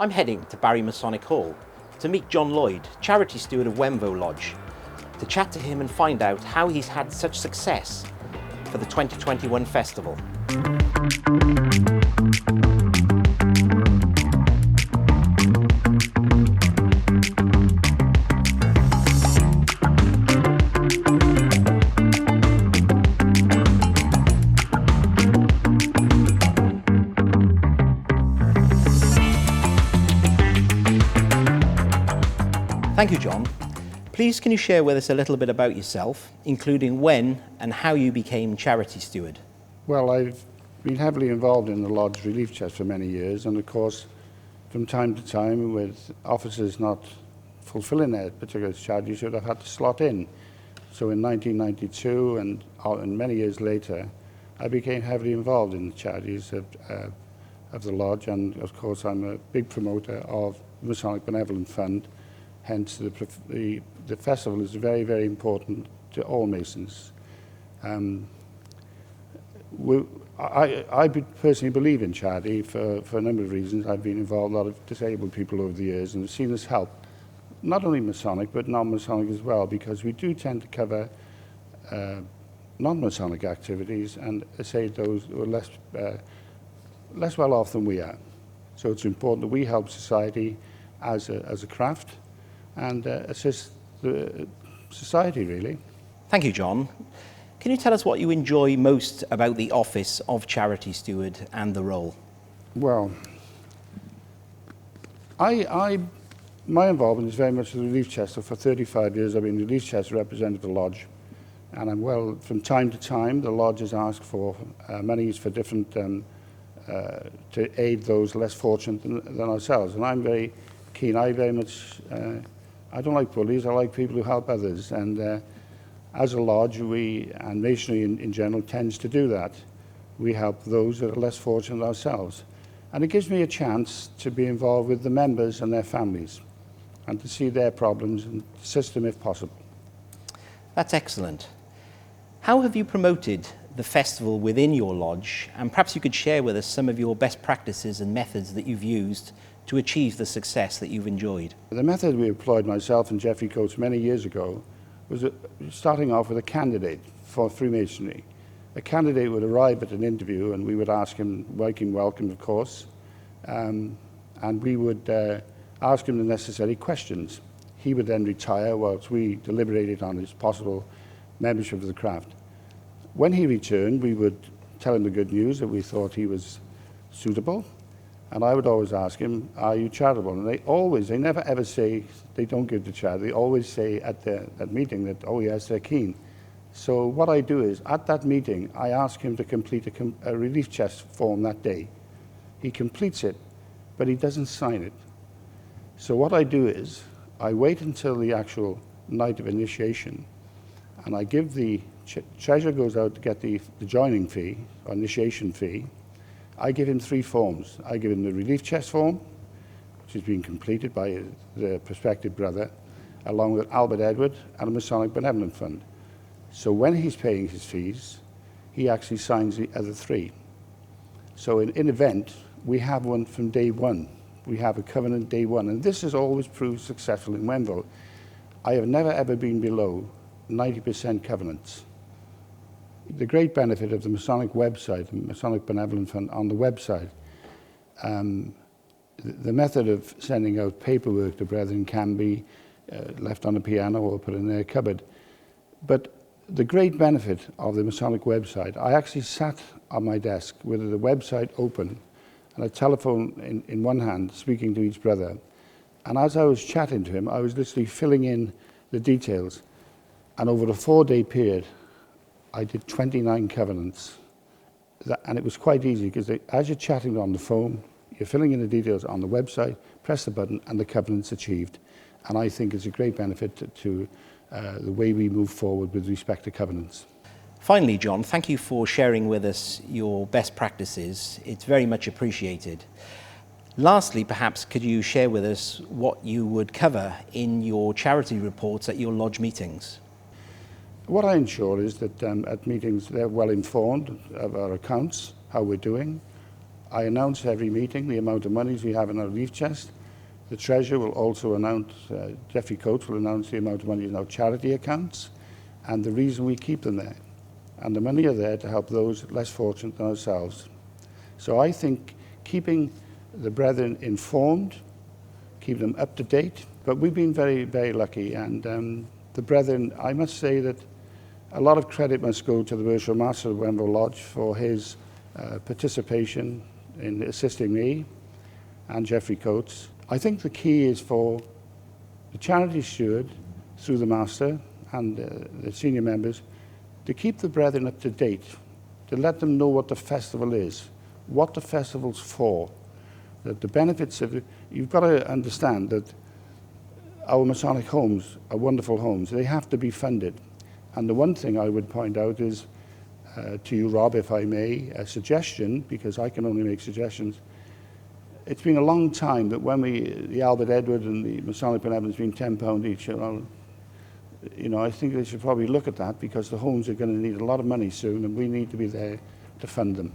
I'm heading to Barry Masonic Hall to meet John Lloyd, Charity Steward of Wenvoe Lodge, to chat to him and find out how he's had such success for the 2021 festival. Thank you, John. Please can you share with us a little bit about yourself, including when and how you became Charity Steward? Well, I've been heavily involved in the Lodge Relief Chest for many years, and of course, from time to time, with officers not fulfilling their particular charity, should have had to slot in. So in 1992 and many years later, I became heavily involved in the charities of the Lodge, and of course, I'm a big promoter of the Masonic Benevolent Fund. Hence, the festival is very, very important to all Masons. I personally believe in charity for a number of reasons. I've been involved with a lot of disabled people over the years and have seen us help, not only Masonic, but non-Masonic as well, because we do tend to cover non-Masonic activities and aid those who are less well off than we are. So it's important that we help society as a craft and assist the society, really. Thank you, John. Can you tell us what you enjoy most about the office of Charity Steward and the role? Well, my involvement is very much the Relief Chest. So for 35 years I've been Relief Chest representative of the Lodge, and from time to time the Lodge has asked for monies for different to aid those less fortunate than ourselves, and I'm very keen. I don't like bullies, I like people who help others, and as a lodge, and Masonry in general tends to do that. We help those that are less fortunate ourselves. And it gives me a chance to be involved with the members and their families, and to see their problems and assist them if possible. That's excellent. How have you promoted the festival within your lodge, and perhaps you could share with us some of your best practices and methods that you've used to achieve the success that you've enjoyed? The method we employed, myself and Geoffrey Coates, many years ago, was starting off with a candidate for Freemasonry. A candidate would arrive at an interview and we would ask him, welcome of course, and we would ask him the necessary questions. He would then retire whilst we deliberated on his possible membership of the craft. When he returned, we would tell him the good news that we thought he was suitable, and I would always ask him, are you charitable? And they never ever say they don't give to charity. They always say at that meeting that, oh yes, they're keen. So what I do is, at that meeting, I ask him to complete a relief chest form that day. He completes it, but he doesn't sign it. So what I do is, I wait until the actual night of initiation, and I give the treasurer goes out to get the joining fee, or initiation fee. I give him 3 forms. I give him the relief chest form, which has been completed by the prospective brother, along with Albert Edward and a Masonic Benevolent Fund. So when he's paying his fees, he actually signs the other 3. So in event, we have one from day one. We have a covenant day one, and this has always proved successful in Wenvoe. I have never ever been below 90% covenants. The great benefit of the Masonic website, the Masonic Benevolent Fund on the website, the method of sending out paperwork to brethren can be left on a piano or put in their cupboard. But the great benefit of the Masonic website, I actually sat on my desk with the website open and a telephone in one hand, speaking to each brother. And as I was chatting to him, I was literally filling in the details. And over a 4-day period, I did 29 covenants. And it was quite easy, because as you're chatting on the phone, you're filling in the details on the website, press the button, and the covenant's achieved. And I think it's a great benefit to the way we move forward with respect to covenants. Finally, John, thank you for sharing with us your best practices. It's very much appreciated. Lastly, perhaps could you share with us what you would cover in your charity reports at your lodge meetings? What I ensure is that at meetings they're well informed of our accounts, how we're doing. I announce every meeting the amount of monies we have in our leaf chest. The Treasurer will also announce, Jeffrey Coates will announce the amount of money in our charity accounts and the reason we keep them there. And the money are there to help those less fortunate than ourselves. So I think keeping the brethren informed, keep them up to date, but we've been very, very lucky. And the brethren, I must say that a lot of credit must go to the Virtual Master of Wenvoe Lodge for his participation in assisting me and Jeffrey Coates. I think the key is for the charity steward, through the Master and the senior members, to keep the brethren up to date, to let them know what the festival is, what the festival's for, that the benefits of it. You've got to understand that our Masonic homes are wonderful homes. They have to be funded. And the one thing I would point out is, to you, Rob, if I may, a suggestion, because I can only make suggestions. It's been a long time that when the Albert Edward and the Masonic Benevolence being £10 each, I think they should probably look at that, because the homes are going to need a lot of money soon and we need to be there to fund them.